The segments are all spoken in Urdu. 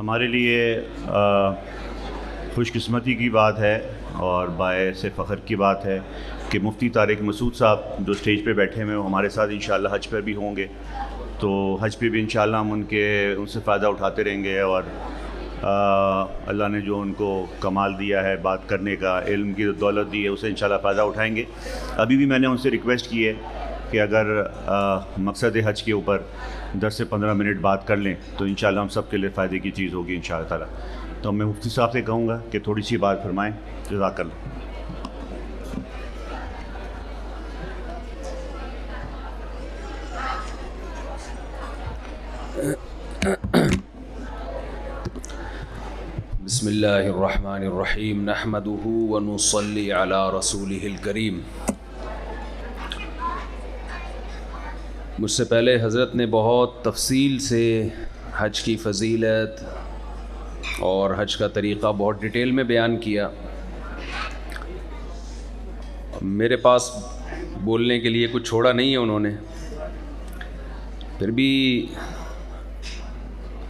ہمارے لیے خوش قسمتی کی بات ہے اور باعث فخر کی بات ہے کہ مفتی طارق مسعود صاحب جو اسٹیج پہ بیٹھے ہوئے وہ ہمارے ساتھ انشاءاللہ حج پر بھی ہوں گے. تو حج پہ بھی انشاءاللہ ہم ان سے فائدہ اٹھاتے رہیں گے اور اللہ نے جو ان کو کمال دیا ہے بات کرنے کا، علم کی دولت دی ہے، اسے انشاءاللہ فائدہ اٹھائیں گے. ابھی بھی میں نے ان سے ریکویسٹ کی ہے کہ اگر مقصد حج کے اوپر 10 سے 15 منٹ بات کر لیں تو انشاءاللہ ہم سب کے لیے فائدے کی چیز ہوگی انشاءاللہ تعالیٰ. تو میں مفتی صاحب سے کہوں گا کہ تھوڑی سی بات فرمائیں. جزاک اللہ. بسم اللہ الرحمن الرحیم نحمدہ ونصلی علی رسولہ الکریم. مجھ سے پہلے حضرت نے بہت تفصیل سے حج کی فضیلت اور حج کا طریقہ بہت ڈیٹیل میں بیان کیا. میرے پاس بولنے کے لیے کچھ چھوڑا نہیں ہے انہوں نے، پھر بھی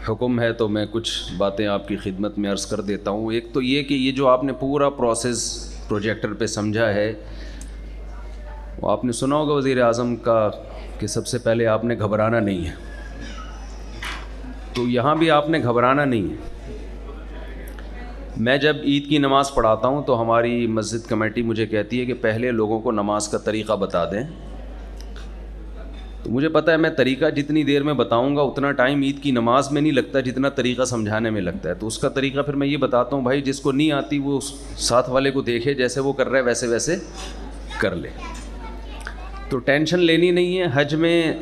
حکم ہے تو میں کچھ باتیں آپ کی خدمت میں عرض کر دیتا ہوں. ایک تو یہ کہ یہ جو آپ نے پورا پروسیس پروجیکٹر پہ سمجھا ہے، وہ آپ نے سنا ہوگا وزیر اعظم کا کہ سب سے پہلے آپ نے گھبرانا نہیں ہے. تو یہاں بھی آپ نے گھبرانا نہیں ہے. میں جب عید کی نماز پڑھاتا ہوں تو ہماری مسجد کمیٹی مجھے کہتی ہے کہ پہلے لوگوں کو نماز کا طریقہ بتا دیں. تو مجھے پتہ ہے میں طریقہ جتنی دیر میں بتاؤں گا اتنا ٹائم عید کی نماز میں نہیں لگتا جتنا طریقہ سمجھانے میں لگتا ہے. تو اس کا طریقہ پھر میں یہ بتاتا ہوں، بھائی جس کو نہیں آتی وہ ساتھ والے کو دیکھے، جیسے وہ کر رہا ہے ویسے ویسے کر لے. تو ٹینشن لینی نہیں ہے. حج میں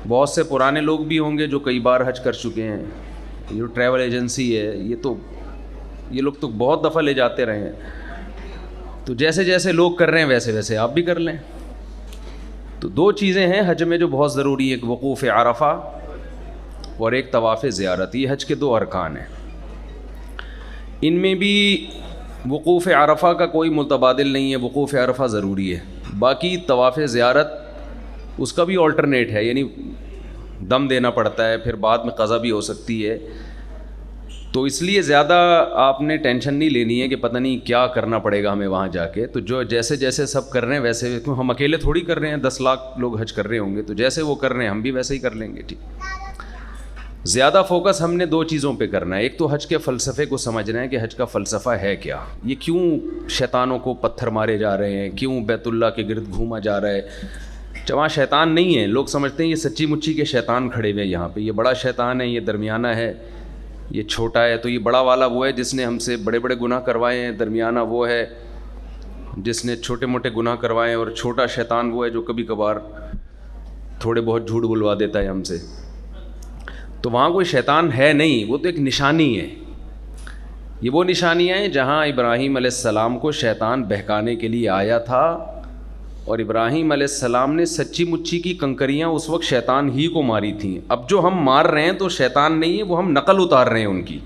بہت سے پرانے لوگ بھی ہوں گے جو کئی بار حج کر چکے ہیں. جو ٹریول ایجنسی ہے یہ لوگ تو بہت دفعہ لے جاتے رہے ہیں. تو جیسے جیسے لوگ کر رہے ہیں ویسے ویسے آپ بھی کر لیں. تو 2 چیزیں ہیں حج میں جو بہت ضروری ہے، ایک وقوف عرفہ اور ایک طواف زیارت. یہ حج کے 2 ارکان ہیں. ان میں بھی وقوف عرفہ کا کوئی متبادل نہیں ہے، وقوف عرفہ ضروری ہے. باقی طواف زیارت اس کا بھی آلٹرنیٹ ہے، یعنی دم دینا پڑتا ہے، پھر بعد میں قضا بھی ہو سکتی ہے. تو اس لیے زیادہ آپ نے ٹینشن نہیں لینی ہے کہ پتہ نہیں کیا کرنا پڑے گا ہمیں وہاں جا کے. تو جو جیسے جیسے سب کر رہے ہیں ویسے، ہم اکیلے تھوڑی کر رہے ہیں، 10 لاکھ لوگ حج کر رہے ہوں گے، تو جیسے وہ کر رہے ہیں ہم بھی ویسے ہی کر لیں گے. ٹھیک، زیادہ فوکس ہم نے 2 چیزوں پہ کرنا ہے. ایک تو حج کے فلسفے کو سمجھنا ہے کہ حج کا فلسفہ ہے کیا، یہ کیوں شیطانوں کو پتھر مارے جا رہے ہیں، کیوں بیت اللہ کے گرد گھوما جا رہا ہے. وہاں شیطان نہیں ہے. لوگ سمجھتے ہیں یہ سچی مچی کے شیطان کھڑے ہوئے ہیں یہاں پہ، یہ بڑا شیطان ہے، یہ درمیانہ ہے، یہ چھوٹا ہے. تو یہ بڑا والا وہ ہے جس نے ہم سے بڑے بڑے گناہ کروائے ہیں، درمیانہ وہ ہے جس نے چھوٹے موٹے گناہ کروائے ہیں، اور چھوٹا شیطان وہ ہے جو کبھی کبھار تھوڑے بہت جھوٹ بلوا دیتا ہے ہم سے. تو وہاں کوئی شیطان ہے نہیں، وہ تو ایک نشانی ہے. یہ وہ نشانیاں ہیں جہاں ابراہیم علیہ السلام کو شیطان بہکانے کے لیے آیا تھا، اور ابراہیم علیہ السلام نے سچی مچی کی کنکریاں اس وقت شیطان ہی کو ماری تھیں. اب جو ہم مار رہے ہیں تو شیطان نہیں ہے، وہ ہم نقل اتار رہے ہیں ان کی.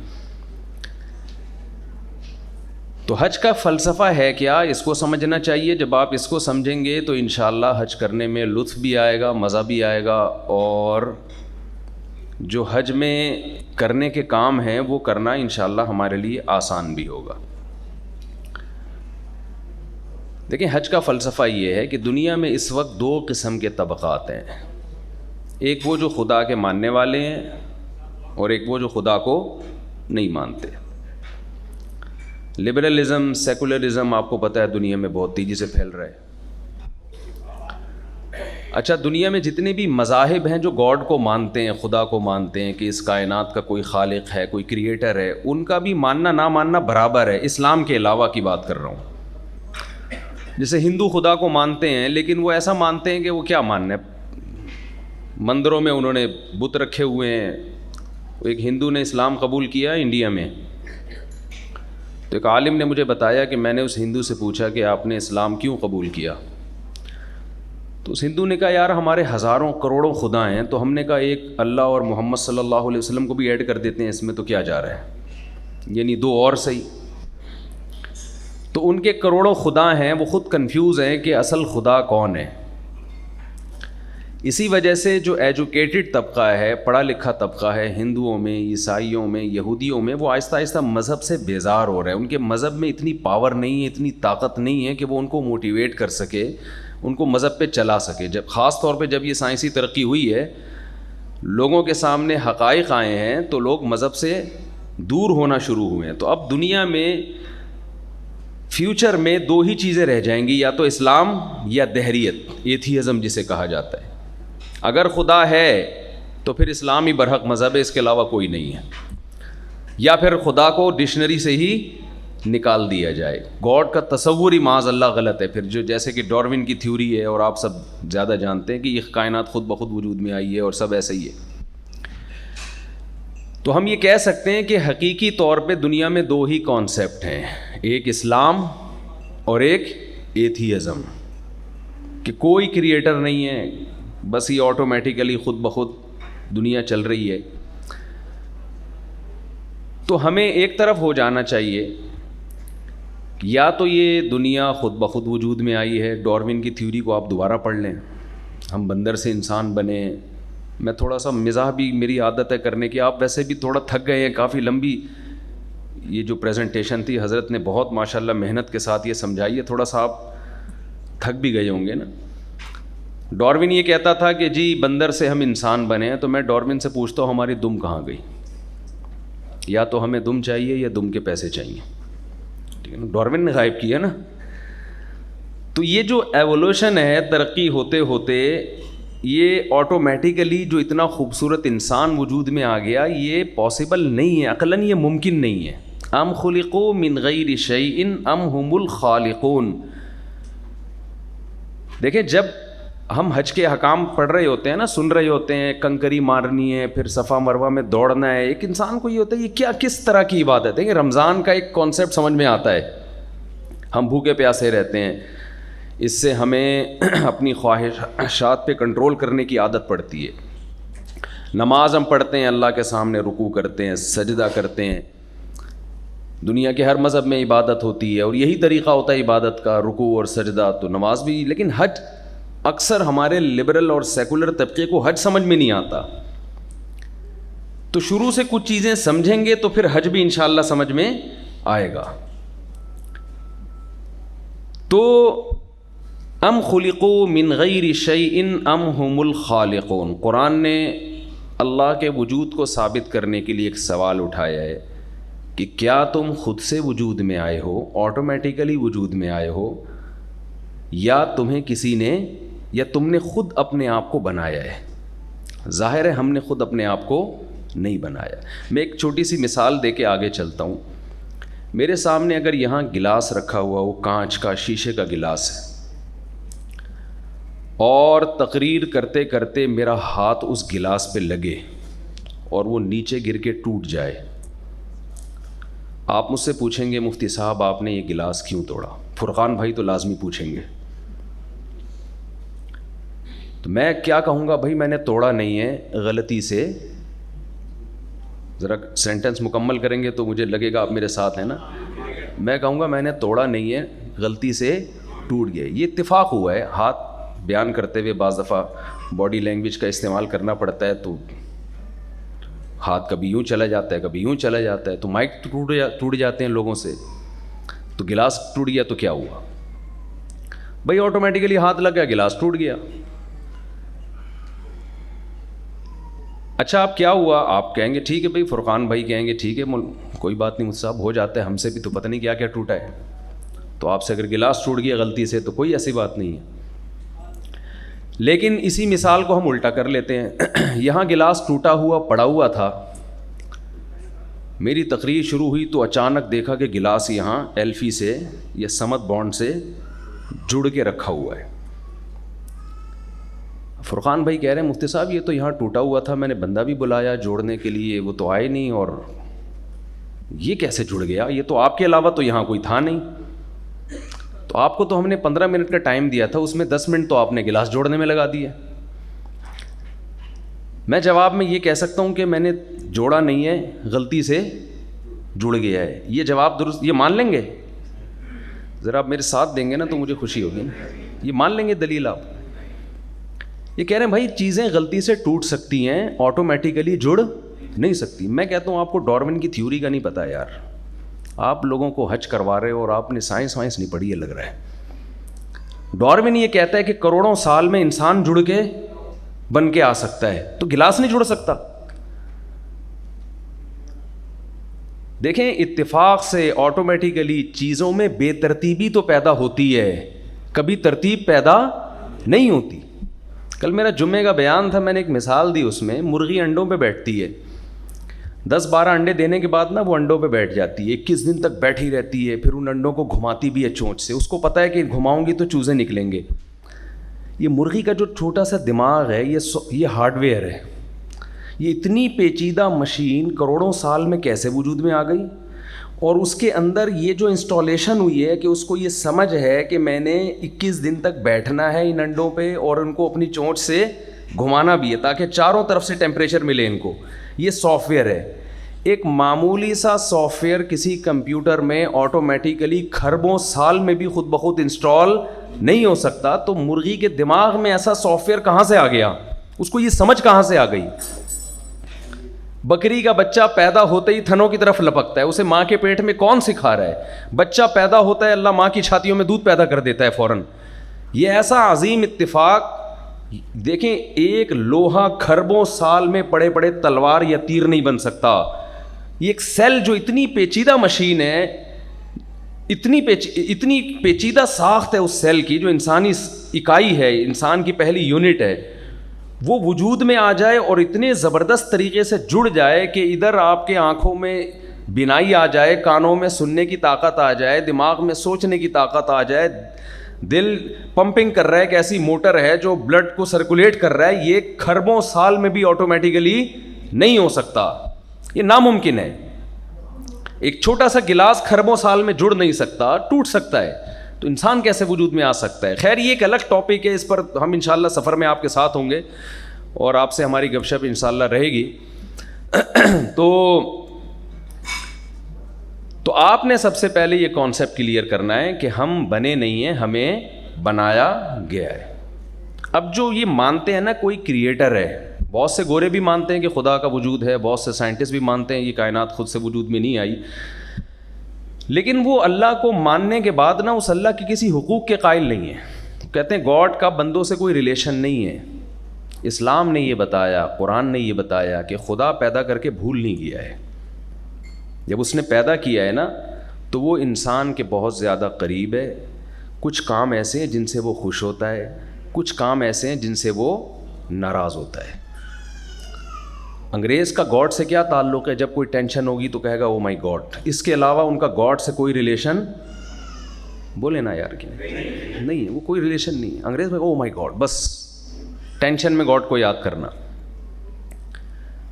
تو حج کا فلسفہ ہے کیا، اس کو سمجھنا چاہیے. جب آپ اس کو سمجھیں گے تو انشاءاللہ حج کرنے میں لطف بھی آئے گا، مزہ بھی آئے گا، اور جو حج میں کرنے کے کام ہیں وہ کرنا انشاءاللہ ہمارے لیے آسان بھی ہوگا. دیکھیں حج کا فلسفہ یہ ہے کہ دنیا میں اس وقت 2 قسم کے طبقات ہیں. ایک وہ جو خدا کے ماننے والے ہیں، اور ایک وہ جو خدا کو نہیں مانتے. لبرلزم، سیکولرزم آپ کو پتہ ہے دنیا میں بہت تیزی سے پھیل رہا ہے. اچھا، دنیا میں جتنے بھی مذاہب ہیں جو گاڈ کو مانتے ہیں، خدا کو مانتے ہیں کہ اس کائنات کا کوئی خالق ہے، کوئی کریٹر ہے، ان کا بھی ماننا نہ ماننا برابر ہے. اسلام کے علاوہ کی بات کر رہا ہوں. جیسے ہندو خدا کو مانتے ہیں، لیکن وہ ایسا مانتے ہیں کہ وہ کیا ماننا ہے، مندروں میں انہوں نے بت رکھے ہوئے ہیں. ایک ہندو نے اسلام قبول کیا انڈیا میں، تو ایک عالم نے مجھے بتایا کہ میں نے اس ہندو سے پوچھا کہ آپ نے اسلام کیوں قبول کیا. تو اس ہندو نے کہا یار ہمارے ہزاروں کروڑوں خدا ہیں، تو ہم نے کہا ایک اللہ اور محمد صلی اللہ علیہ وسلم کو بھی ایڈ کر دیتے ہیں اس میں، تو کیا جا رہا ہے، یعنی 2 اور صحیح. تو ان کے کروڑوں خدا ہیں، وہ خود کنفیوز ہیں کہ اصل خدا کون ہے. اسی وجہ سے جو ایجوکیٹڈ طبقہ ہے، پڑھا لکھا طبقہ ہے، ہندوؤں میں، عیسائیوں میں، یہودیوں میں، وہ آہستہ آہستہ مذہب سے بیزار ہو رہے ہیں. ان کے مذہب میں اتنی پاور نہیں ہے، اتنی طاقت نہیں ہے کہ وہ ان کو موٹیویٹ کر سکے، ان کو مذہب پہ چلا سکے. جب خاص طور پہ جب یہ سائنسی ترقی ہوئی ہے، لوگوں کے سامنے حقائق آئے ہیں، تو لوگ مذہب سے دور ہونا شروع ہوئے ہیں. تو اب دنیا میں فیوچر میں دو ہی چیزیں رہ جائیں گی، یا تو اسلام یا دہریت، ایتھیزم جسے کہا جاتا ہے. اگر خدا ہے تو پھر اسلام ہی برحق مذہب ہے، اس کے علاوہ کوئی نہیں ہے. یا پھر خدا کو ڈکشنری سے ہی نکال دیا جائے. گاڈ کا تصور ہی معاذ اللہ غلط ہے. پھر جو جیسے کہ ڈاروین کی تھیوری ہے، اور آپ سب زیادہ جانتے ہیں کہ یہ کائنات خود بخود وجود میں آئی ہے اور سب ایسے ہی ہے. تو ہم یہ کہہ سکتے ہیں کہ حقیقی طور پہ دنیا میں دو ہی کانسیپٹ ہیں، ایک اسلام اور ایک ایتھیزم، کہ کوئی کریٹر نہیں ہے، بس یہ آٹومیٹیکلی خود بخود دنیا چل رہی ہے. تو ہمیں ایک طرف ہو جانا چاہیے، یا تو یہ دنیا خود بخود وجود میں آئی ہے. ڈاروین کی تھیوری کو آپ دوبارہ پڑھ لیں، ہم بندر سے انسان بنے. میں تھوڑا سا مزاح بھی میری عادت ہے کرنے کی، آپ ویسے بھی تھوڑا تھک گئے ہیں، کافی لمبی یہ جو پریزنٹیشن تھی، حضرت نے بہت ماشاءاللہ محنت کے ساتھ یہ سمجھائی ہے، تھوڑا سا آپ تھک بھی گئے ہوں گے نا. ڈاروین یہ کہتا تھا کہ جی بندر سے ہم انسان بنے ہیں. تو میں ڈاروین سے پوچھتا ہوں ہماری دم کہاں گئی؟ یا تو ہمیں دم چاہیے یا دم کے پیسے چاہیے. ٹھیک ہے نا، ڈاروین نے غائب کیا نا. تو یہ جو ایوولوشن ہے، ترقی ہوتے ہوتے یہ آٹومیٹیکلی جو اتنا خوبصورت انسان وجود میں آ گیا، یہ پاسبل نہیں ہے، عقلاً یہ ممکن نہیں ہے. ام خلقوا من غیر شیء ام هم الخالقون. دیکھیں جب ہم حج کے احکام پڑھ رہے ہوتے ہیں نا، سن رہے ہوتے ہیں، کنکری مارنی ہے، پھر صفا مروہ میں دوڑنا ہے، ایک انسان کو یہ ہوتا ہے یہ کیا کس طرح کی عبادت ہے. کہ رمضان کا ایک کانسیپٹ سمجھ میں آتا ہے، ہم بھوکے پیاسے رہتے ہیں، اس سے ہمیں اپنی خواہشات پہ کنٹرول کرنے کی عادت پڑتی ہے. نماز ہم پڑھتے ہیں، اللہ کے سامنے رکوع کرتے ہیں، سجدہ کرتے ہیں. دنیا کے ہر مذہب میں عبادت ہوتی ہے، اور یہی طریقہ ہوتا ہے عبادت کا، رکوع اور سجدہ. تو نماز بھی، لیکن حج اکثر ہمارے لبرل اور سیکولر طبقے کو حج سمجھ میں نہیں آتا. تو شروع سے کچھ چیزیں سمجھیں گے تو پھر حج بھی انشاءاللہ سمجھ میں آئے گا. تو ام خلقوا من غیر شیء ام هم الخالقون. قرآن نے اللہ کے وجود کو ثابت کرنے کے لیے ایک سوال اٹھایا ہے کہ کیا تم خود سے وجود میں آئے ہو، آٹومیٹیکلی وجود میں آئے ہو، یا تمہیں کسی نے، یا تم نے خود اپنے آپ کو بنایا ہے. ظاہر ہے ہم نے خود اپنے آپ کو نہیں بنایا. میں ایک چھوٹی سی مثال دے کے آگے چلتا ہوں. میرے سامنے اگر یہاں گلاس رکھا ہوا، وہ کانچ کا، شیشے کا گلاس ہے، اور تقریر کرتے کرتے میرا ہاتھ اس گلاس پہ لگے اور وہ نیچے گر کے ٹوٹ جائے، آپ مجھ سے پوچھیں گے مفتی صاحب آپ نے یہ گلاس کیوں توڑا؟ فرقان بھائی تو لازمی پوچھیں گے. تو میں کیا کہوں گا؟ بھائی میں نے توڑا نہیں ہے، غلطی سے. ذرا سینٹنس مکمل کریں گے تو مجھے لگے گا آپ میرے ساتھ ہیں نا. میں کہوں گا میں نے توڑا نہیں ہے، غلطی سے ٹوٹ گیا. یہ اتفاق ہوا ہے. ہاتھ بیان کرتے ہوئے بعض دفعہ باڈی لینگویج کا استعمال کرنا پڑتا ہے، تو ہاتھ کبھی یوں چلا جاتا ہے، کبھی یوں چلا جاتا ہے. تو مائک ٹوٹ جاتے ہیں لوگوں سے. تو گلاس ٹوٹ گیا تو کیا ہوا؟ بھائی آٹومیٹیکلی ہاتھ لگ گیا، گلاس ٹوٹ گیا. اچھا آپ کیا ہوا؟ آپ کہیں گے ٹھیک ہے بھائی، فرقان بھائی کہیں گے ٹھیک ہے کوئی بات نہیں مجھ صاحب، ہو جاتا ہے، ہم سے بھی تو پتہ نہیں کیا کیا ٹوٹا ہے. تو آپ سے اگر گلاس ٹوٹ گیا غلطی سے تو کوئی ایسی بات نہیں ہے. لیکن اسی مثال کو ہم الٹا کر لیتے ہیں. یہاں گلاس ٹوٹا ہوا پڑا ہوا تھا، میری تقریر شروع ہوئی تو اچانک دیکھا کہ گلاس یہاں ایلفی سے یا سمت بانڈ سے جڑ کے رکھا ہوا ہے. فرقان بھائی کہہ رہے ہیں مفتی صاحب یہ تو یہاں ٹوٹا ہوا تھا، میں نے بندہ بھی بلایا جوڑنے کے لیے، وہ تو آئے نہیں، اور یہ کیسے جڑ گیا؟ یہ تو آپ کے علاوہ تو یہاں کوئی تھا نہیں. تو آپ کو تو ہم نے 15 منٹ کا ٹائم دیا تھا، اس میں 10 منٹ تو آپ نے گلاس جوڑنے میں لگا دیا. میں جواب میں یہ کہہ سکتا ہوں کہ میں نے جوڑا نہیں ہے، غلطی سے جڑ گیا ہے. یہ جواب درست، یہ مان لیں گے؟ ذرا آپ میرے ساتھ دیں گے نا تو مجھے خوشی ہوگی نا. یہ مان لیں گے دلیل آپ؟ یہ کہہ رہے ہیں بھائی چیزیں غلطی سے ٹوٹ سکتی ہیں، آٹومیٹیکلی جڑ نہیں سکتی. میں کہتا ہوں آپ کو ڈارون کی تھیوری کا نہیں پتہ یار. آپ لوگوں کو حج کروا رہے ہو اور آپ نے سائنس وائنس نہیں پڑھی ہے لگ رہا ہے. ڈارون یہ کہتا ہے کہ کروڑوں سال میں انسان جڑ کے بن کے آ سکتا ہے، تو گلاس نہیں جڑ سکتا. دیکھیں اتفاق سے آٹومیٹیکلی چیزوں میں بے ترتیبی تو پیدا ہوتی ہے، کبھی ترتیب پیدا نہیں ہوتی. کل میرا جمعے کا بیان تھا، میں نے ایک مثال دی اس میں. مرغی انڈوں پہ بیٹھتی ہے، 10-12 انڈے دینے کے بعد نا وہ انڈوں پہ بیٹھ جاتی ہے، 21 دن تک بیٹھی رہتی ہے. پھر ان انڈوں کو گھماتی بھی ہے چونچ سے. اس کو پتہ ہے کہ گھماؤں گی تو چوزے نکلیں گے. یہ مرغی کا جو چھوٹا سا دماغ ہے، یہ ہارڈ ویئر ہے. یہ اتنی پیچیدہ مشین کروڑوں سال میں کیسے وجود میں آ گئی؟ اور اس کے اندر یہ جو انسٹالیشن ہوئی ہے کہ اس کو یہ سمجھ ہے کہ میں نے 21 دن تک بیٹھنا ہے ان انڈوں پہ اور ان کو اپنی چونچ سے گھمانا بھی ہے تاکہ چاروں طرف سے ٹیمپریچر ملے ان کو. یہ سافٹ ویئر ہے. ایک معمولی سا سافٹ ویئر کسی کمپیوٹر میں آٹومیٹیکلی کھربوں سال میں بھی خود بخود انسٹال نہیں ہو سکتا. تو مرغی کے دماغ میں ایسا سافٹ ویئر کہاں سے آ گیا؟ اس کو یہ سمجھ کہاں سے آ گئی؟ بکری کا بچہ پیدا ہوتے ہی تھنوں کی طرف لپکتا ہے. اسے ماں کے پیٹ میں کون سکھا رہا ہے؟ بچہ پیدا ہوتا ہے اللہ ماں کی چھاتیوں میں دودھ پیدا کر دیتا ہے فوراً. یہ ایسا عظیم اتفاق. دیکھیں ایک لوہا کھربوں سال میں پڑے پڑے تلوار یا تیر نہیں بن سکتا. یہ ایک سیل جو اتنی پیچیدہ مشین ہے، اتنی پیچیدہ ساخت ہے اس سیل کی، جو انسانی اکائی ہے، انسان کی پہلی یونٹ ہے، وہ وجود میں آ جائے اور اتنے زبردست طریقے سے جڑ جائے کہ ادھر آپ کے آنکھوں میں بینائی آ جائے، کانوں میں سننے کی طاقت آ جائے، دماغ میں سوچنے کی طاقت آ جائے، دل پمپنگ کر رہا ہے کہ ایسی موٹر ہے جو بلڈ کو سرکولیٹ کر رہا ہے. یہ کھربوں سال میں بھی آٹومیٹیکلی نہیں ہو سکتا. یہ ناممکن ہے. ایک چھوٹا سا گلاس کھربوں سال میں جڑ نہیں سکتا، ٹوٹ سکتا ہے. تو انسان کیسے وجود میں آ سکتا ہے؟ خیر یہ ایک الگ ٹاپک ہے، اس پر ہم انشاءاللہ سفر میں آپ کے ساتھ ہوں گے اور آپ سے ہماری گپ شپ انشاءاللہ رہے گی. تو آپ نے سب سے پہلے یہ کانسیپٹ کلیئر کرنا ہے کہ ہم بنے نہیں ہیں، ہمیں بنایا گیا ہے. اب جو یہ مانتے ہیں نا کوئی کریٹر ہے، بہت سے گورے بھی مانتے ہیں کہ خدا کا وجود ہے، بہت سے سائنٹسٹ بھی مانتے ہیں یہ کائنات خود سے وجود میں نہیں آئی، لیکن وہ اللہ کو ماننے کے بعد نا اس اللہ کے کسی حقوق کے قائل نہیں ہیں. کہتے ہیں گاڈ کا بندوں سے کوئی ریلیشن نہیں ہے. اسلام نے یہ بتایا، قرآن نے یہ بتایا کہ خدا پیدا کر کے بھول نہیں گیا ہے. جب اس نے پیدا کیا ہے نا تو وہ انسان کے بہت زیادہ قریب ہے. کچھ کام ایسے ہیں جن سے وہ خوش ہوتا ہے، کچھ کام ایسے ہیں جن سے وہ ناراض ہوتا ہے. انگریز کا گاڈ سے کیا تعلق ہے؟ جب کوئی ٹینشن ہوگی تو کہے گا او مائی گاڈ. اس کے علاوہ ان کا گاڈ سے کوئی ریلیشن، بولے نا یار کہ نہیں ہے، وہ کوئی ریلیشن نہیں ہے. انگریز میں او مائی گاڈ، بس ٹینشن میں گاڈ کو یاد کرنا.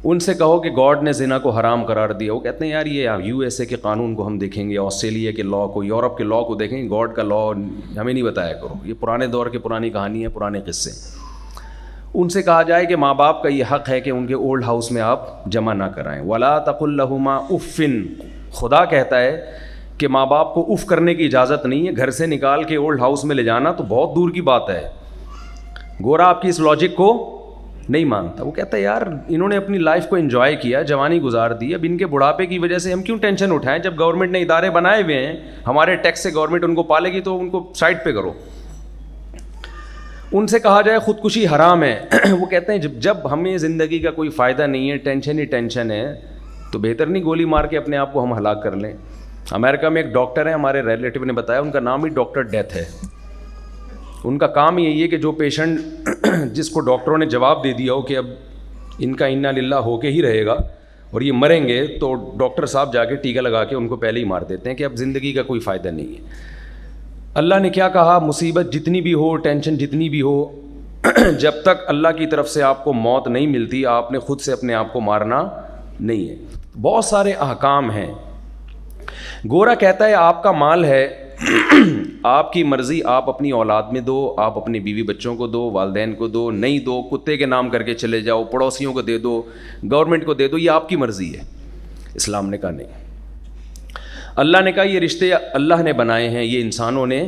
ان سے کہو کہ گاڈ نے زنا کو حرام قرار دیا، وہ کہتے ہیں یار یہ یو ایس اے کے قانون کو ہم دیکھیں گے، آسٹریلیا کے لاء کو، یورپ کے لاء کو دیکھیں گے، گاڈ کا لاء ہمیں نہیں بتایا کرو. یہ پرانے دور کی پرانی کہانی ہے، پرانے قصے. ان سے کہا جائے کہ ماں باپ کا یہ حق ہے کہ ان کے اولڈ ہاؤس میں آپ جمع نہ کرائیں. وَلَا تَقُلْ لَهُمَا اُفٍّ. خدا کہتا ہے کہ ماں باپ کو اف کرنے کی اجازت نہیں ہے. گھر سے نکال کے اولڈ ہاؤس میں لے جانا تو بہت دور کی بات ہے. گورا آپ کی اس لاجک کو نہیں مانتا. وہ کہتا ہے یار انہوں نے اپنی لائف کو انجوائے کیا، جوانی گزار دی، اب ان کے بڑھاپے کی وجہ سے ہم کیوں ٹینشن اٹھائیں؟ جب گورنمنٹ نے ادارے بنائے ہوئے ہیں، ہمارے ٹیکس سے گورنمنٹ ان کو پالے گی تو ان کو سائڈ پہ کرو. ان سے کہا جائے خودکشی حرام ہے. وہ کہتے ہیں جب ہمیں زندگی کا کوئی فائدہ نہیں ہے، ٹینشن ہی ٹینشن ہے، تو بہتر نہیں گولی مار کے اپنے آپ کو ہم ہلاک کر لیں. امریکہ میں ایک ڈاکٹر ہے، ہمارے ریلیٹیو نے بتایا، ان کا نام ہی ڈاکٹر ڈیتھ ہے. ان کا کام یہی ہے کہ جو پیشنٹ جس کو ڈاکٹروں نے جواب دے دیا ہو کہ اب ان کا انا للہ ہو کے ہی رہے گا اور یہ مریں گے، تو ڈاکٹر صاحب جا کے ٹیکہ لگا کے ان کو پہلے ہی مار دیتے ہیں کہ اب زندگی کا کوئی فائدہ نہیں ہے. اللہ نے کیا کہا؟ مصیبت جتنی بھی ہو، ٹینشن جتنی بھی ہو، جب تک اللہ کی طرف سے آپ کو موت نہیں ملتی، آپ نے خود سے اپنے آپ کو مارنا نہیں ہے. بہت سارے احکام ہیں. گورا کہتا ہے آپ کا مال ہے، آپ کی مرضی، آپ اپنی اولاد میں دو، آپ اپنی بیوی بچوں کو دو، والدین کو دو، نہیں دو کتے کے نام کر کے چلے جاؤ، پڑوسیوں کو دے دو، گورنمنٹ کو دے دو، یہ آپ کی مرضی ہے. اسلام نے کہا نہیں. اللہ نے کہا یہ رشتے اللہ نے بنائے ہیں، یہ انسانوں نے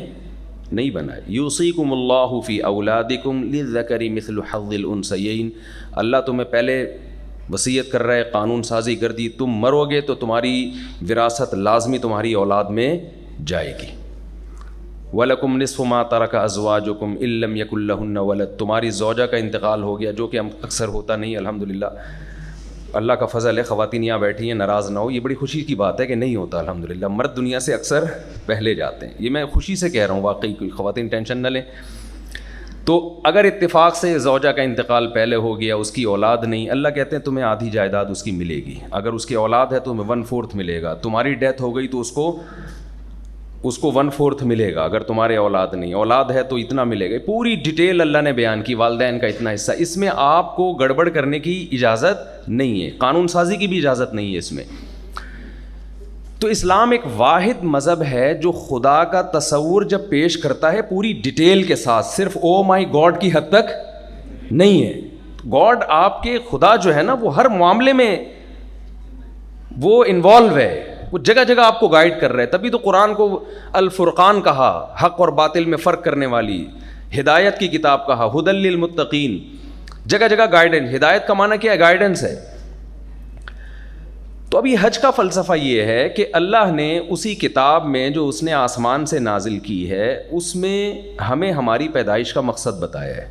نہیں بنائے. یوصیکم اللہ فی اولادکم للذکر مثل حظ الانثیین. اللہ تمہیں پہلے وصیت کر رہا ہے, قانون سازی کر دی, تم مرو گے تو تمہاری وراثت لازمی تمہاری اولاد میں جائے گی. وَلَكُمْ نِصْفُ مَا تَرَكَ أَزْوَاجُكُمْ إِن لَّمْ يَكُن لَّهُنَّ وَلَدٌ. تمہاری زوجہ کا انتقال ہو گیا, جو کہ اکثر ہوتا نہیں الحمدللہ. اللہ کا فضل ہے, خواتین یہاں بیٹھی ہیں, ناراض نہ ہو, یہ بڑی خوشی کی بات ہے کہ نہیں ہوتا الحمدللہ. مرد دنیا سے اکثر پہلے جاتے ہیں, یہ میں خوشی سے کہہ رہا ہوں, واقعی کوئی خواتین ٹینشن نہ لیں. تو اگر اتفاق سے زوجہ کا انتقال پہلے ہو گیا, اس کی اولاد نہیں, اللہ کہتے ہیں تمہیں آدھی جائیداد اس کی ملے گی. اگر اس کی اولاد ہے تو تمہیں 1/4 ملے گا. تمہاری ڈیتھ ہو گئی تو اس کو 1/4 ملے گا. اگر تمہارے اولاد نہیں, اولاد ہے تو اتنا ملے گا. پوری ڈیٹیل اللہ نے بیان کی, والدین کا اتنا حصہ. اس میں آپ کو گڑبڑ کرنے کی اجازت نہیں ہے, قانون سازی کی بھی اجازت نہیں ہے اس میں. تو اسلام ایک واحد مذہب ہے جو خدا کا تصور جب پیش کرتا ہے پوری ڈیٹیل کے ساتھ, صرف او مائی گاڈ کی حد تک نہیں ہے. گاڈ آپ کے خدا جو ہے نا, وہ ہر معاملے میں وہ انوالو ہے, وہ جگہ جگہ آپ کو گائیڈ کر رہے ہیں. تبھی تو قرآن کو الفرقان کہا, حق اور باطل میں فرق کرنے والی, ہدایت کی کتاب کہا, ہدی للمتقین. جگہ جگہ گائیڈنس. ہدایت کا معنی کیا ہے؟ گائیڈنس ہے. تو ابھی حج کا فلسفہ یہ ہے کہ اللہ نے اسی کتاب میں جو اس نے آسمان سے نازل کی ہے, اس میں ہمیں ہماری پیدائش کا مقصد بتایا ہے.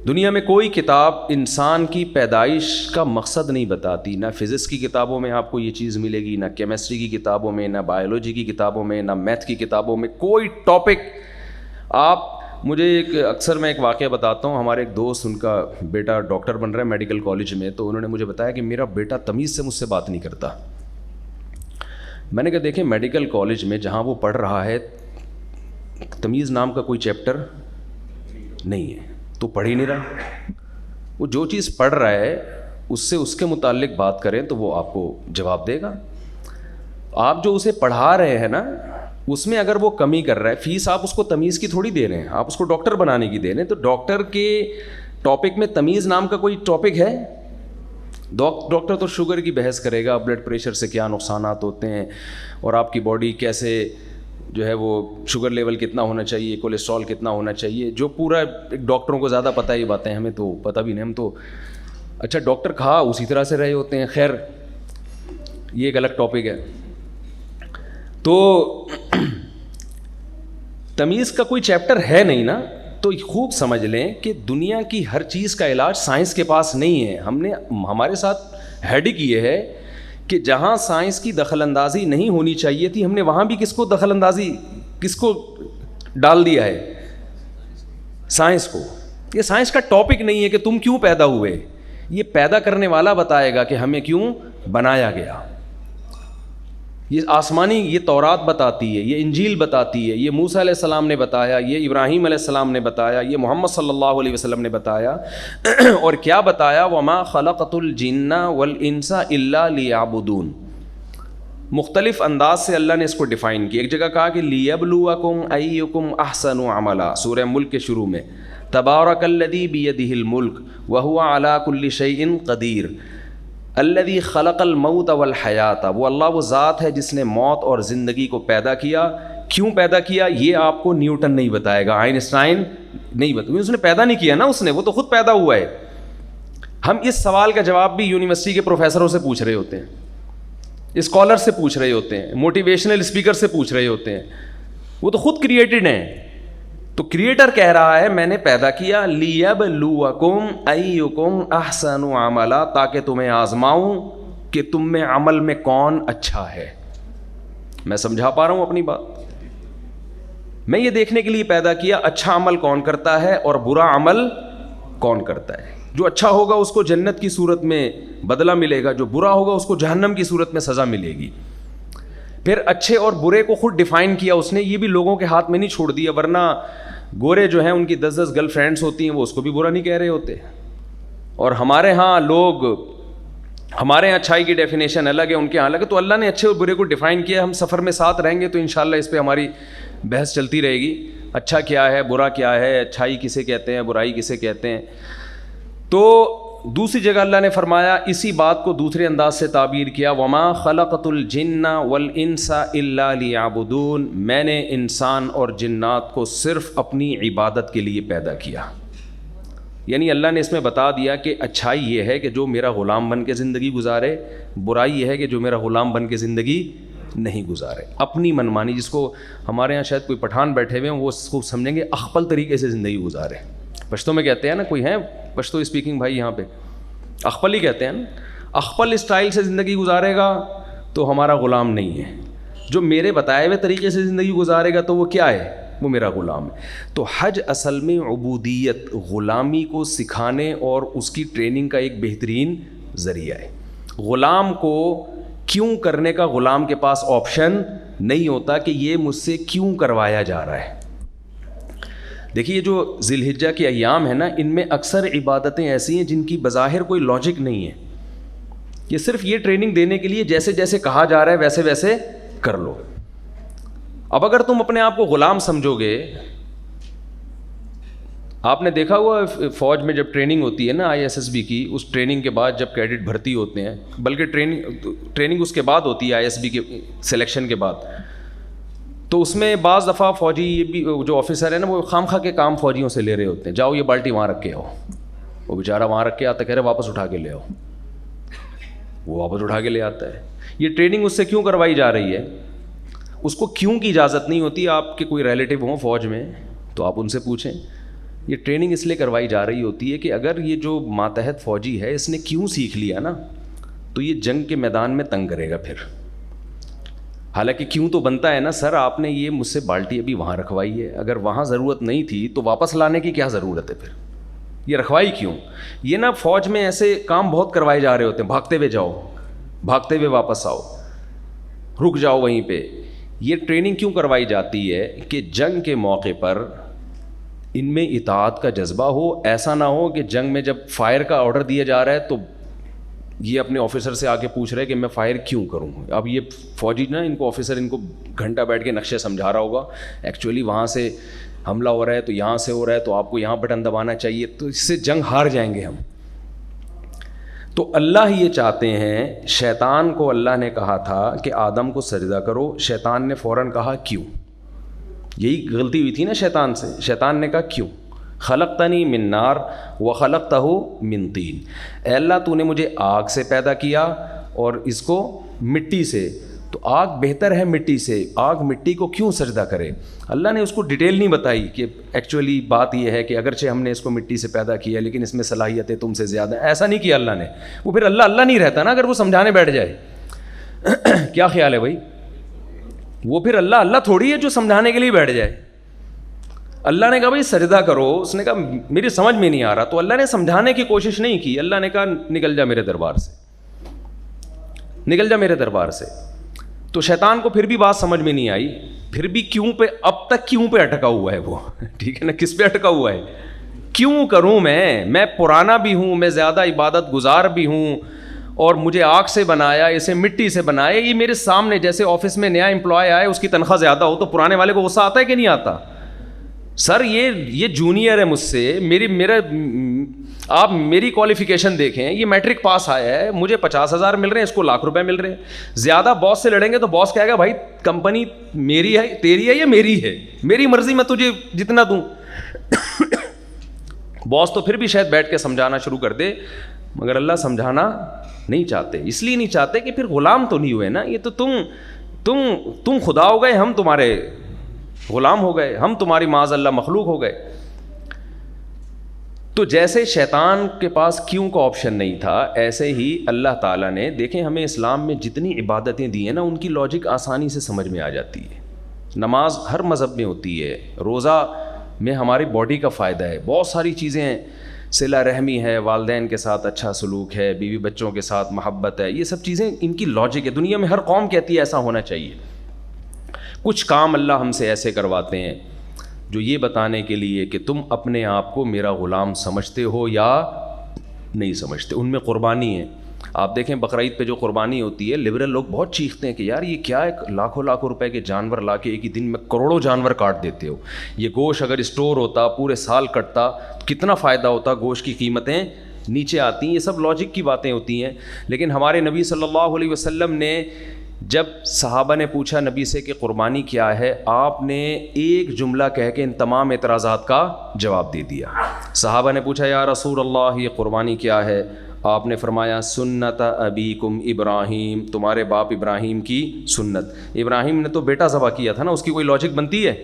دنیا میں کوئی کتاب انسان کی پیدائش کا مقصد نہیں بتاتی. نہ فزکس کی کتابوں میں آپ کو یہ چیز ملے گی, نہ کیمسٹری کی کتابوں میں, نہ بایولوجی کی کتابوں میں, نہ میتھ کی کتابوں میں. کوئی ٹاپک آپ مجھے اکثر میں ایک واقعہ بتاتا ہوں. ہمارے ایک دوست, ان کا بیٹا ڈاکٹر بن رہا ہے میڈیکل کالج میں, تو انہوں نے مجھے بتایا کہ میرا بیٹا تمیز سے مجھ سے بات نہیں کرتا. میں نے کہا دیکھیں, میڈیکل کالج میں جہاں وہ پڑھ رہا ہے تمیز نام کا کوئی چیپٹر نہیں ہے, تو پڑھ ہی نہیں رہا. وہ جو چیز پڑھ رہا ہے اس کے متعلق بات کریں تو وہ آپ کو جواب دے گا. آپ جو اسے پڑھا رہے ہیں نا, اس میں اگر وہ کمی کر رہا ہے, فیس آپ اس کو تمیز کی تھوڑی دے رہے ہیں, آپ اس کو ڈاکٹر بنانے کی دے رہے ہیں. تو ڈاکٹر کے ٹاپک میں تمیز نام کا کوئی ٹاپک ہے؟ ڈاکٹر تو شوگر کی بحث کرے گا, بلڈ پریشر سے کیا نقصانات ہوتے ہیں, اور آپ کی باڈی کیسے جو ہے وہ شوگر لیول کتنا ہونا چاہیے, کولیسٹرول کتنا ہونا چاہیے, جو پورا ایک ڈاکٹروں کو زیادہ پتہ یہ باتیں, ہمیں تو پتہ بھی نہیں. ہم تو اچھا ڈاکٹر کہا اسی طرح سے رہے ہوتے ہیں. خیر یہ ایک الگ ٹاپک ہے. تو تمیز کا کوئی چیپٹر ہے نہیں نا. تو خوب سمجھ لیں کہ دنیا کی ہر چیز کا علاج سائنس کے پاس نہیں ہے. ہم نے ہمارے ساتھ ہیڈک یہ ہے کہ جہاں سائنس کی دخل اندازی نہیں ہونی چاہیے تھی, ہم نے وہاں بھی کس کو دخل اندازی, کس کو ڈال دیا ہے؟ سائنس کو. یہ سائنس کا ٹاپک نہیں ہے کہ تم کیوں پیدا ہوئے, یہ پیدا کرنے والا بتائے گا کہ ہمیں کیوں بنایا گیا. یہ آسمانی, یہ تورات بتاتی ہے, یہ انجیل بتاتی ہے, یہ موسیٰ علیہ السلام نے بتایا, یہ ابراہیم علیہ السلام نے بتایا, یہ محمد صلی اللہ علیہ وسلم نے بتایا. اور کیا بتایا؟ وَمَا خَلَقْتُ الْجِنَّ وَالْإِنسَ إِلَّا لِيَعْبُدُونَ. مختلف انداز سے اللہ نے اس کو ڈیفائن کیا. ایک جگہ کہا کہ لِيَبْلُوَكُمْ أَيُّكُمْ أَحْسَنُ عَمَلًا, سورہ ملک کے شروع میں. تبارک الذی بِیَدِهِ الْمُلْکُ وَهُوَ عَلَى كُلِّ شَیْءٍ قَدِیرٌ. الذی خلق الموت والحیات, وہ اللہ وہ ذات ہے جس نے موت اور زندگی کو پیدا کیا. کیوں پیدا کیا یہ آپ کو نیوٹن نہیں بتائے گا, آئنسٹائن نہیں بتائے گا, اس نے پیدا نہیں کیا نا, اس نے, وہ تو خود پیدا ہوا ہے. ہم اس سوال کا جواب بھی یونیورسٹی کے پروفیسروں سے پوچھ رہے ہوتے ہیں, اسکالر سے پوچھ رہے ہوتے ہیں, موٹیویشنل اسپیکر سے پوچھ رہے ہوتے ہیں. وہ تو خود کریٹڈ ہیں. تو کریٹر کہہ رہا ہے میں نے پیدا کیا لیبلوکم ایکم احسن عملا, تاکہ تمہیں آزماؤں کہ تم میں عمل میں کون اچھا ہے. میں سمجھا پا رہا ہوں اپنی بات؟ میں یہ دیکھنے کے لیے پیدا کیا اچھا عمل کون کرتا ہے اور برا عمل کون کرتا ہے. جو اچھا ہوگا اس کو جنت کی صورت میں بدلہ ملے گا, جو برا ہوگا اس کو جہنم کی صورت میں سزا ملے گی. پھر اچھے اور برے کو خود ڈیفائن کیا اس نے, یہ بھی لوگوں کے ہاتھ میں نہیں چھوڑ دیا. ورنہ گورے جو ہیں ان کی 10 گرل فرینڈس ہوتی ہیں, وہ اس کو بھی برا نہیں کہہ رہے ہوتے. اور ہمارے ہاں ہمارے یہاں اچھائی کی ڈیفینیشن الگ ہے, ان کے یہاں الگ ہے. تو اللہ نے اچھے اور برے کو ڈیفائن کیا. ہم سفر میں ساتھ رہیں گے تو انشاءاللہ اس پہ ہماری بحث چلتی رہے گی. اچھا کیا ہے, برا کیا ہے, اچھائی کسے کہتے ہیں, برائی کسے کہتے ہیں. تو دوسری جگہ اللہ نے فرمایا اسی بات کو دوسرے انداز سے تعبیر کیا، وما خلقت الجن والانس الا لیعبدون، میں نے انسان اور جنات کو صرف اپنی عبادت کے لیے پیدا کیا. یعنی اللہ نے اس میں بتا دیا کہ اچھائی یہ ہے کہ جو میرا غلام بن کے زندگی گزارے، برائی یہ ہے کہ جو میرا غلام بن کے زندگی نہیں گزارے. اپنی منمانی، جس کو ہمارے ہاں شاید کوئی پٹھان بیٹھے ہوئے ہیں وہ اس کو سمجھیں گے اخپل طریقے سے زندگی گزارے. پشتو میں کہتے ہیں نا، کوئی ہیں پشتو اسپیکنگ بھائی یہاں پہ، اخپل ہی کہتے ہیں نا. اخپل اسٹائل سے زندگی گزارے گا تو ہمارا غلام نہیں ہے. جو میرے بتائے ہوئے طریقے سے زندگی گزارے گا تو وہ کیا ہے؟ وہ میرا غلام ہے. تو حج اصل میں عبودیت، غلامی کو سکھانے اور اس کی ٹریننگ کا ایک بہترین ذریعہ ہے. غلام کو کیوں کرنے کا غلام کے پاس آپشن نہیں ہوتا کہ یہ مجھ سے کیوں کروایا جا رہا ہے. دیکھیے جو ذی الحجہ کے ایام ہیں نا، ان میں اکثر عبادتیں ایسی ہیں جن کی بظاہر کوئی لاجک نہیں ہے. یہ صرف یہ ٹریننگ دینے کے لیے جیسے جیسے کہا جا رہا ہے ویسے ویسے کر لو. اب اگر تم اپنے آپ کو غلام سمجھو گے، آپ نے دیکھا ہوا فوج میں جب ٹریننگ ہوتی ہے نا ISSB کی، اس ٹریننگ کے بعد جب کیڈٹ بھرتی ہوتے ہیں، بلکہ ٹریننگ اس کے بعد ہوتی ہے ISB کے سلیکشن کے بعد، تو اس میں بعض دفعہ فوجی یہ بھی جو آفیسر ہے نا وہ خام خواہ کے کام فوجیوں سے لے رہے ہوتے ہیں. جاؤ یہ بالٹی وہاں رکھ کے آؤ. وہ بیچارہ وہاں رکھ کے آتا، کہہ رہے واپس اٹھا کے لے آؤ. وہ واپس اٹھا کے لے آتا ہے. یہ ٹریننگ اس سے کیوں کروائی جا رہی ہے؟ اس کو کیوں کی اجازت نہیں ہوتی. آپ کے کوئی ریلیٹیو ہوں فوج میں تو آپ ان سے پوچھیں. یہ ٹریننگ اس لیے کروائی جا رہی ہوتی ہے کہ اگر یہ جو ماتحت فوجی ہے اس نے کیوں سیکھ لیا نا تو یہ جنگ کے میدان میں تنگ کرے گا پھر. حالانکہ کیوں تو بنتا ہے نا، سر آپ نے یہ مجھ سے بالٹی ابھی وہاں رکھوائی ہے، اگر وہاں ضرورت نہیں تھی تو واپس لانے کی کیا ضرورت ہے؟ پھر یہ رکھوائی کیوں؟ یہ نا فوج میں ایسے کام بہت کروائے جا رہے ہوتے ہیں، بھاگتے ہوئے جاؤ، بھاگتے ہوئے واپس آؤ، رک جاؤ وہیں پہ. یہ ٹریننگ کیوں کروائی جاتی ہے کہ جنگ کے موقع پر ان میں اطاعت کا جذبہ ہو. ایسا نہ ہو کہ جنگ میں جب فائر کا آرڈر دیا جا رہا ہے تو یہ اپنے آفیسر سے آ کے پوچھ رہے کہ میں فائر کیوں کروں. اب یہ فوجی نا ان کو آفیسر ان کو گھنٹہ بیٹھ کے نقشے سمجھا رہا ہوگا، ایکچولی وہاں سے حملہ ہو رہا ہے تو یہاں سے ہو رہا ہے تو آپ کو یہاں بٹن دبانا چاہیے، تو اس سے جنگ ہار جائیں گے ہم. تو اللہ یہ چاہتے ہیں. شیطان کو اللہ نے کہا تھا کہ آدم کو سجدہ کرو، شیطان نے فوراً کہا کیوں. یہی غلطی ہوئی تھی نا شیطان سے. شیطان نے کہا کیوں؟ خلقتنی من نار وخلقتہ من طین، اے اللہ تو نے مجھے آگ سے پیدا کیا اور اس کو مٹی سے، تو آگ بہتر ہے مٹی سے، آگ مٹی کو کیوں سجدہ کرے؟ اللہ نے اس کو ڈیٹیل نہیں بتائی کہ ایکچولی بات یہ ہے کہ اگرچہ ہم نے اس کو مٹی سے پیدا کیا لیکن اس میں صلاحیتیں تم سے زیادہ ہیں. ایسا نہیں کیا اللہ نے. وہ پھر اللہ نہیں رہتا نا اگر وہ سمجھانے بیٹھ جائے. کیا خیال ہے بھائی؟ وہ پھر اللہ تھوڑی ہے جو سمجھانے کے لیے بیٹھ جائے. اللہ نے کہا بھائی سجدہ کرو، اس نے کہا میری سمجھ میں نہیں آ رہا، تو اللہ نے سمجھانے کی کوشش نہیں کی. اللہ نے کہا نکل جا میرے دربار سے، نکل جا میرے دربار سے. تو شیطان کو پھر بھی بات سمجھ میں نہیں آئی. پھر بھی کیوں پہ اب تک کیوں پہ اٹکا ہوا ہے وہ. ٹھیک ہے نا، کس پہ اٹکا ہوا ہے؟ کیوں کروں میں پرانا بھی ہوں، میں زیادہ عبادت گزار بھی ہوں، اور مجھے آگ سے بنایا، اسے مٹی سے بنایا. یہ میرے سامنے جیسے آفس میں نیا امپلائی آئے، اس کی تنخواہ زیادہ ہو تو پرانے والے کو غصہ آتا ہے کہ نہیں آتا؟ سر یہ جونیئر ہے مجھ سے، آپ میری کوالیفیکیشن دیکھیں، یہ میٹرک پاس آیا ہے، مجھے 50,000 مل رہے ہیں، اس کو لاکھ روپے مل رہے ہیں. زیادہ باس سے لڑیں گے تو باس کہے گا بھائی کمپنی میری ہے، تیری ہے یا میری ہے، میری مرضی میں تجھے جتنا دوں. باس تو پھر بھی شاید بیٹھ کے سمجھانا شروع کر دے، مگر اللہ سمجھانا نہیں چاہتے. اس لیے نہیں چاہتے کہ پھر غلام تو نہیں ہوئے نا، یہ تو تم خدا ہو گئے، ہم تمہارے غلام ہو گئے، ہم تمہاری معاذ اللہ مخلوق ہو گئے. تو جیسے شیطان کے پاس کیوں کا آپشن نہیں تھا، ایسے ہی اللہ تعالیٰ نے، دیکھیں ہمیں اسلام میں جتنی عبادتیں دی ہیں نا ان کی لاجک آسانی سے سمجھ میں آ جاتی ہے. نماز ہر مذہب میں ہوتی ہے، روزہ میں ہماری باڈی کا فائدہ ہے، بہت ساری چیزیں ہیں، صلہ رحمی ہے، والدین کے ساتھ اچھا سلوک ہے، بیوی بچوں کے ساتھ محبت ہے، یہ سب چیزیں ان کی لاجک ہے. دنیا میں ہر قوم کہتی ہے ایسا ہونا چاہیے. کچھ کام اللہ ہم سے ایسے کرواتے ہیں جو یہ بتانے کے لیے کہ تم اپنے آپ کو میرا غلام سمجھتے ہو یا نہیں سمجھتے. ان میں قربانی ہے. آپ دیکھیں بقرعید پہ جو قربانی ہوتی ہے، لبرل لوگ بہت چیختے ہیں کہ یار یہ کیا ہے، لاکھوں روپے کے جانور لا کے ایک ہی دن میں کروڑوں جانور کاٹ دیتے ہو. یہ گوشت اگر اسٹور ہوتا، پورے سال کٹتا، کتنا فائدہ ہوتا، گوشت کی قیمتیں نیچے آتی ہیں. یہ سب لاجک کی باتیں ہوتی ہیں. لیکن ہمارے نبی صلی اللہ علیہ وسلم نے جب صحابہ نے پوچھا نبی سے کہ قربانی کیا ہے, آپ نے ایک جملہ کہہ کے ان تمام اعتراضات کا جواب دے دیا. صحابہ نے پوچھا یا رسول اللہ یہ قربانی کیا ہے؟ آپ نے فرمایا سنت ابیکم ابراہیم, تمہارے باپ ابراہیم کی سنت. ابراہیم نے تو بیٹا ذبح کیا تھا نا, اس کی کوئی لاجک بنتی ہے؟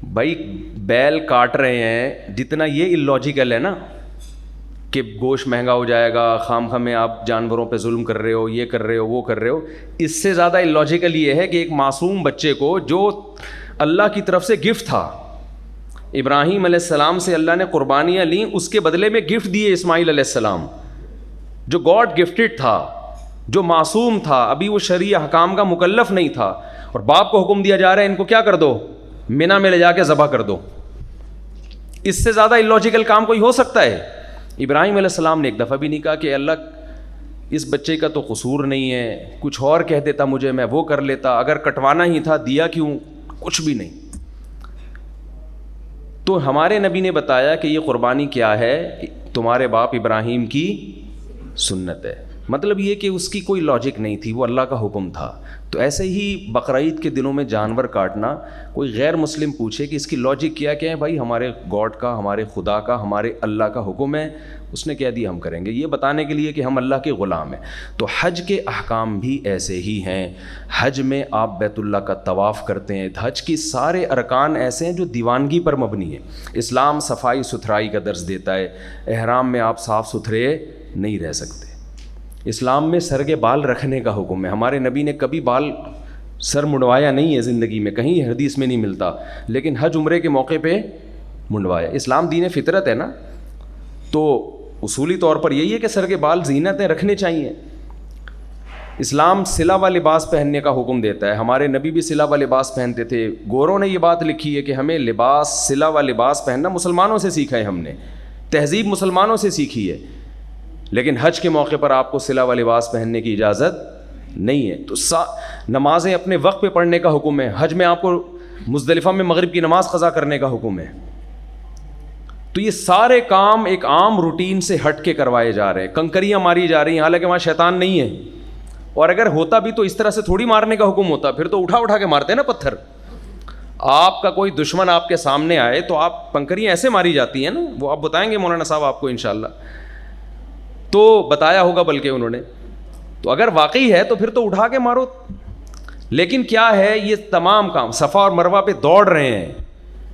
بھائی بیل کاٹ رہے ہیں, جتنا یہ اللاجیکل ہے نا کہ گوشت مہنگا ہو جائے گا, خام خواہ میں آپ جانوروں پہ ظلم کر رہے ہو, یہ کر رہے ہو, وہ کر رہے ہو, اس سے زیادہ اللاجیکل یہ ہے کہ ایک معصوم بچے کو جو اللہ کی طرف سے گفٹ تھا, ابراہیم علیہ السلام سے اللہ نے قربانیاں لیں, اس کے بدلے میں گفٹ دیے اسماعیل علیہ السلام, جو گاڈ گفٹڈ تھا, جو معصوم تھا, ابھی وہ شرعی احکام کا مکلف نہیں تھا, اور باپ کو حکم دیا جا رہا ہے ان کو کیا کر دو, مینا میں لے جا کے ذبح کر دو. اس سے زیادہ اللاجیکل کام کوئی ہو سکتا ہے؟ ابراہیم علیہ السلام نے ایک دفعہ بھی نہیں کہا کہ اللہ اس بچے کا تو قصور نہیں ہے, کچھ اور کہہ دیتا مجھے, میں وہ کر لیتا, اگر کٹوانا ہی تھا دیا کیوں, کچھ بھی نہیں. تو ہمارے نبی نے بتایا کہ یہ قربانی کیا ہے, تمہارے باپ ابراہیم کی سنت ہے. مطلب یہ کہ اس کی کوئی لاجک نہیں تھی, وہ اللہ کا حکم تھا. تو ایسے ہی بقرعید کے دنوں میں جانور کاٹنا, کوئی غیر مسلم پوچھے کہ اس کی لاجک کیا ہے, بھائی ہمارے گاڈ کا, ہمارے خدا کا, ہمارے اللہ کا حکم ہے, اس نے کہہ دیا ہم کریں گے, یہ بتانے کے لیے کہ ہم اللہ کے غلام ہیں. تو حج کے احکام بھی ایسے ہی ہیں. حج میں آپ بیت اللہ کا طواف کرتے ہیں, حج کی سارے ارکان ایسے ہیں جو دیوانگی پر مبنی ہیں. اسلام صفائی ستھرائی کا درس دیتا ہے, احرام میں آپ صاف ستھرے نہیں رہ سکتے. اسلام میں سر کے بال رکھنے کا حکم ہے. ہمارے نبی نے کبھی بال سر منڈوایا نہیں ہے زندگی میں, کہیں حدیث میں نہیں ملتا, لیکن حج عمرے کے موقع پہ منڈوایا. اسلام دین فطرت ہے نا, تو اصولی طور پر یہی ہے کہ سر کے بال زینتیں رکھنے چاہیے. اسلام صلہ و لباس پہننے کا حکم دیتا ہے. ہمارے نبی بھی صلہ و لباس پہنتے تھے. گوروں نے یہ بات لکھی ہے کہ ہمیں لباس, صلہ و لباس پہننا مسلمانوں سے سیکھا ہے, ہم نے تہذیب مسلمانوں سے سیکھی ہے. لیکن حج کے موقع پر آپ کو صلہ و لباس پہننے کی اجازت نہیں ہے. تو نمازیں اپنے وقت پہ پڑھنے کا حکم ہے. حج میں آپ کو مزدلفہ میں مغرب کی نماز قضا کرنے کا حکم ہے. تو یہ سارے کام ایک عام روٹین سے ہٹ کے کروائے جا رہے ہیں. کنکریاں ماری جا رہی ہیں, حالانکہ وہاں شیطان نہیں ہے, اور اگر ہوتا بھی تو اس طرح سے تھوڑی مارنے کا حکم ہوتا, پھر تو اٹھا اٹھا کے مارتے ہیں نا پتھر. آپ کا کوئی دشمن آپ کے سامنے آئے تو آپ کنکریاں ایسے ماری جاتی ہیں نا, وہ آپ بتائیں گے مولانا صاحب آپ کو انشاءاللہ, تو بتایا ہوگا بلکہ انہوں نے. تو اگر واقعی ہے تو پھر تو اٹھا کے مارو. لیکن کیا ہے, یہ تمام کام صفا اور مروہ پہ دوڑ رہے ہیں.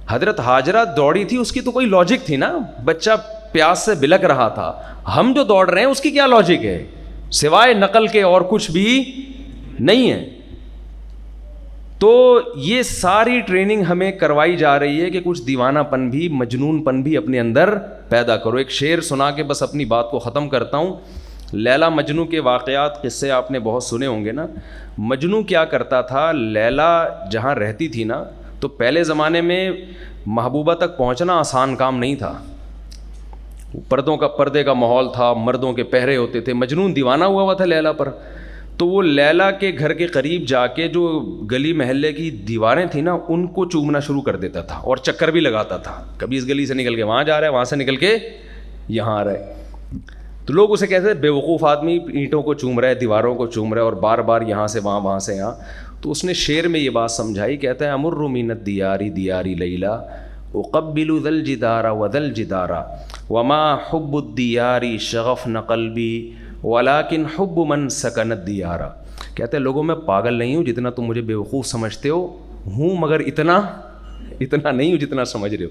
حضرت ہاجرہ دوڑی تھی, اس کی تو کوئی لاجک تھی نا, بچہ پیاس سے بلک رہا تھا. ہم جو دوڑ رہے ہیں اس کی کیا لاجک ہے, سوائے نقل کے اور کچھ بھی نہیں ہے. تو یہ ساری ٹریننگ ہمیں کروائی جا رہی ہے کہ کچھ دیوانہ پن بھی, مجنون پن بھی اپنے اندر پیدا کرو. ایک شعر سنا کے بس اپنی بات کو ختم کرتا ہوں. لیلا مجنو کے واقعات, قصے آپ نے بہت سنے ہوں گے نا. مجنو کیا کرتا تھا, لیلا جہاں رہتی تھی نا, تو پہلے زمانے میں محبوبہ تک پہنچنا آسان کام نہیں تھا. پردے کا ماحول تھا, مردوں کے پہرے ہوتے تھے. مجنون دیوانہ ہوا تھا لیلا پر. تو وہ لیلا کے گھر کے قریب جا کے جو گلی محلے کی دیواریں تھیں نا, ان کو چومنا شروع کر دیتا تھا, اور چکر بھی لگاتا تھا. کبھی اس گلی سے نکل کے وہاں جا رہا ہے, وہاں سے نکل کے یہاں آ رہا ہے. تو لوگ اسے کہتے ہیں بے وقوف آدمی, اینٹوں کو چوم رہا ہے, دیواروں کو چوم رہا ہے, اور بار بار یہاں سے وہاں, وہاں سے یہاں. تو اس نے شعر میں یہ بات سمجھائی, کہتا ہے امر من الدیار دیاری لیلا اقبل ذا الجدار وذا الجدار وما حب الدیار شغفن قلبی ولیکن حب من سکن الدیار. کہتے ہیں لوگوں میں پاگل نہیں ہوں جتنا تم مجھے بے وقوف سمجھتے ہوں, مگر اتنا نہیں ہوں جتنا سمجھ رہے ہو.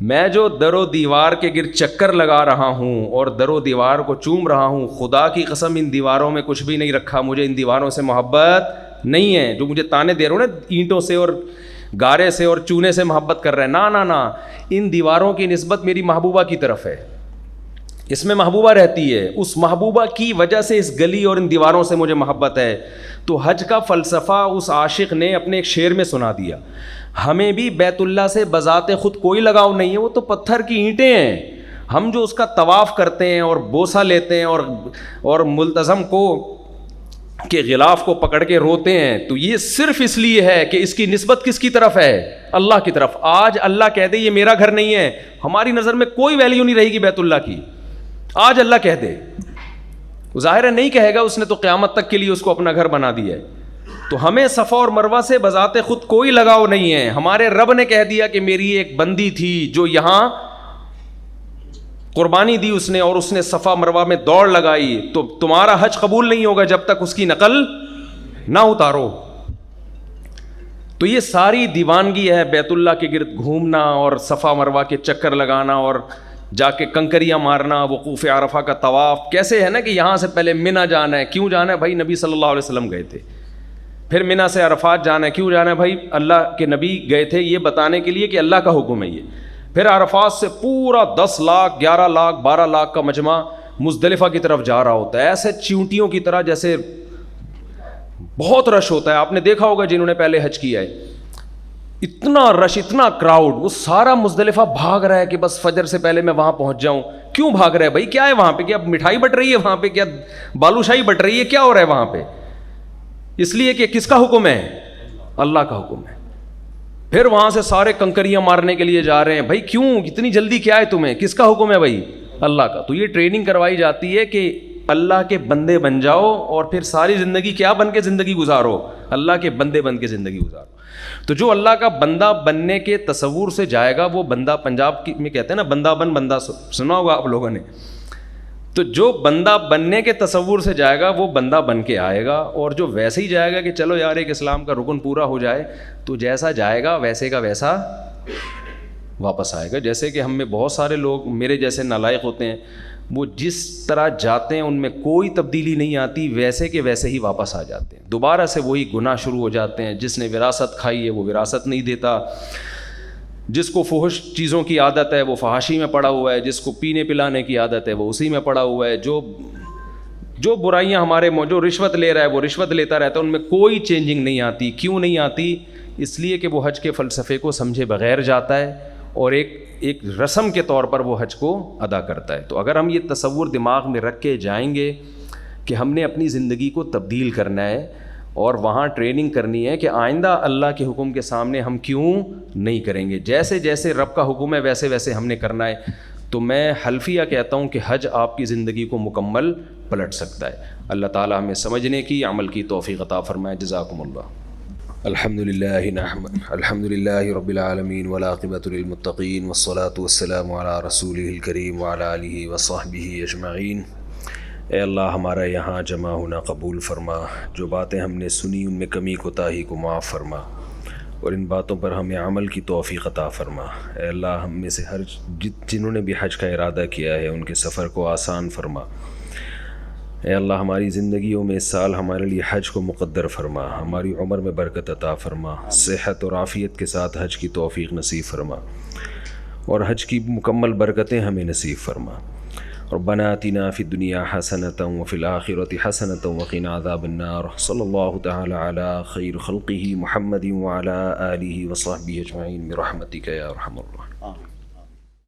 میں جو در و دیوار کے گرد چکر لگا رہا ہوں اور در و دیوار کو چوم رہا ہوں, خدا کی قسم ان دیواروں میں کچھ بھی نہیں رکھا, مجھے ان دیواروں سے محبت نہیں ہے. جو مجھے تانے دے رہے ہو نا, اینٹوں سے اور گارے سے اور چونے سے محبت کر رہے ہیں, نا, ان دیواروں کی نسبت میری محبوبہ کی طرف ہے. اس میں محبوبہ رہتی ہے, اس محبوبہ کی وجہ سے اس گلی اور ان دیواروں سے مجھے محبت ہے. تو حج کا فلسفہ اس عاشق نے اپنے ایک شعر میں سنا دیا. ہمیں بھی بیت اللہ سے بذات خود کوئی لگاؤ نہیں ہے, وہ تو پتھر کی اینٹیں ہیں. ہم جو اس کا طواف کرتے ہیں اور بوسہ لیتے ہیں اور ملتزم کو کے غلاف کو پکڑ کے روتے ہیں تو یہ صرف اس لیے ہے کہ اس کی نسبت کس کی طرف ہے؟ اللہ کی طرف. آج اللہ کہہ دے یہ میرا گھر نہیں ہے, ہماری نظر میں کوئی ویلیو نہیں رہے گی بیت اللہ کی. آج اللہ کہہ دے, ظاہر ہے نہیں کہے گا, اس نے تو قیامت تک کے لیے اس کو اپنا گھر بنا دیا ہے. تو ہمیں صفا اور مروہ سے بذات خود کوئی لگاؤ نہیں ہے. ہمارے رب نے کہہ دیا کہ میری ایک بندی تھی جو یہاں قربانی دی اس نے, اور اس نے صفا مروہ میں دوڑ لگائی, تو تمہارا حج قبول نہیں ہوگا جب تک اس کی نقل نہ اتارو. تو یہ ساری دیوانگی ہے بیت اللہ کے گرد گھومنا اور صفا مروہ کے چکر لگانا اور جا کے کنکریاں مارنا, وقوف عرفہ کا طواف. کیسے ہے نا کہ یہاں سے پہلے منی جانا ہے. کیوں جانا ہے بھائی؟ نبی صلی اللہ علیہ وسلم گئے تھے. پھر منی سے عرفات جانا ہے. کیوں جانا ہے بھائی؟ اللہ کے نبی گئے تھے یہ بتانے کے لیے کہ اللہ کا حکم ہے یہ. پھر عرفات سے پورا 10 لاکھ 11 لاکھ 12 لاکھ کا مجمع مزدلفہ کی طرف جا رہا ہوتا ہے, ایسے چیونٹیوں کی طرح, جیسے بہت رش ہوتا ہے. آپ نے دیکھا ہوگا جنہوں نے پہلے حج کیا ہے, اتنا رش, اتنا کراؤڈ, وہ سارا مزدلفہ بھاگ رہا ہے کہ بس فجر سے پہلے میں وہاں پہنچ جاؤں. کیوں بھاگ رہا ہے بھائی؟ کیا ہے وہاں پہ؟ کیا مٹھائی بٹ رہی ہے وہاں پہ؟ کیا بالوشاہی بٹ رہی ہے؟ کیا ہو رہا ہے وہاں پہ؟ اس لیے کہ کس کا حکم ہے؟ اللہ کا حکم ہے. پھر وہاں سے سارے کنکریاں مارنے کے لیے جا رہے ہیں. بھائی کیوں اتنی جلدی؟ کیا ہے تمہیں؟ کس کا حکم ہے بھائی؟ اللہ کا. تو یہ ٹریننگ کروائی جاتی ہے کہ اللہ کے بندے بن جاؤ اور پھر ساری زندگی کیا بن کے زندگی گزارو؟ اللہ کے بندے بن کے زندگی گزارو. تو جو اللہ کا بندہ بننے کے تصور سے جائے گا وہ بندہ, پنجاب میں کہتے ہیں نا بندہ بن بندہ, سنا ہوگا آپ لوگوں نے. تو جو بندہ بننے کے تصور سے جائے گا وہ بندہ بن کے آئے گا, اور جو ویسے ہی جائے گا کہ چلو یار ایک اسلام کا رکن پورا ہو جائے, تو جیسا جائے گا ویسے کا ویسا واپس آئے گا. جیسے کہ ہم میں بہت سارے لوگ میرے جیسے نالائق ہوتے ہیں, وہ جس طرح جاتے ہیں ان میں کوئی تبدیلی نہیں آتی, ویسے کے ویسے ہی واپس آ جاتے ہیں. دوبارہ سے وہی گناہ شروع ہو جاتے ہیں. جس نے وراثت کھائی ہے وہ وراثت نہیں دیتا, جس کو فحش چیزوں کی عادت ہے وہ فحاشی میں پڑا ہوا ہے, جس کو پینے پلانے کی عادت ہے وہ اسی میں پڑا ہوا ہے, جو برائیاں ہمارے جو رشوت لے رہا ہے وہ رشوت لیتا رہتا ہے. ان میں کوئی چینجنگ نہیں آتی. کیوں نہیں آتی؟ اس لیے کہ وہ حج کے فلسفے کو سمجھے بغیر جاتا ہے اور ایک رسم کے طور پر وہ حج کو ادا کرتا ہے. تو اگر ہم یہ تصور دماغ میں رکھ کے جائیں گے کہ ہم نے اپنی زندگی کو تبدیل کرنا ہے اور وہاں ٹریننگ کرنی ہے کہ آئندہ اللہ کے حکم کے سامنے ہم کیوں نہیں کریں گے, جیسے جیسے رب کا حکم ہے ویسے ویسے ہم نے کرنا ہے, تو میں حلفیہ کہتا ہوں کہ حج آپ کی زندگی کو مکمل پلٹ سکتا ہے. اللہ تعالی ہمیں سمجھنے کی, عمل کی توفیق عطا فرمائے. جزاکم اللہ. الحمد للہ رب العالمین والعاقبۃ للمتقین والصلاة والسلام علی رسولہ الکریم وعلی آلہ وصحبہ اجمعین. اے اللہ ہمارا یہاں جمع ہونا قبول فرما, جو باتیں ہم نے سنی ان میں کمی کوتاہی کو معاف فرما, اور ان باتوں پر ہمیں عمل کی توفیق عطا فرما. اے اللہ ہم میں سے جنہوں نے بھی حج کا ارادہ کیا ہے ان کے سفر کو آسان فرما. اے اللہ ہماری زندگیوں میں اس سال ہمارے لیے حج کو مقدر فرما, ہماری عمر میں برکت عطا فرما, صحت اور عافیت کے ساتھ حج کی توفیق نصیب فرما, اور حج کی مکمل برکتیں ہمیں نصیب فرما. ربنا آتنا فی الدنیا حسنۃ وفی الآخرۃ حسنۃ وقنا عذاب النار. صلی اللہ تعالی علی خیر خلقہ محمد وعلی آلہ وصحبہ اجمعین برحمتک یا ارحم الراحمین.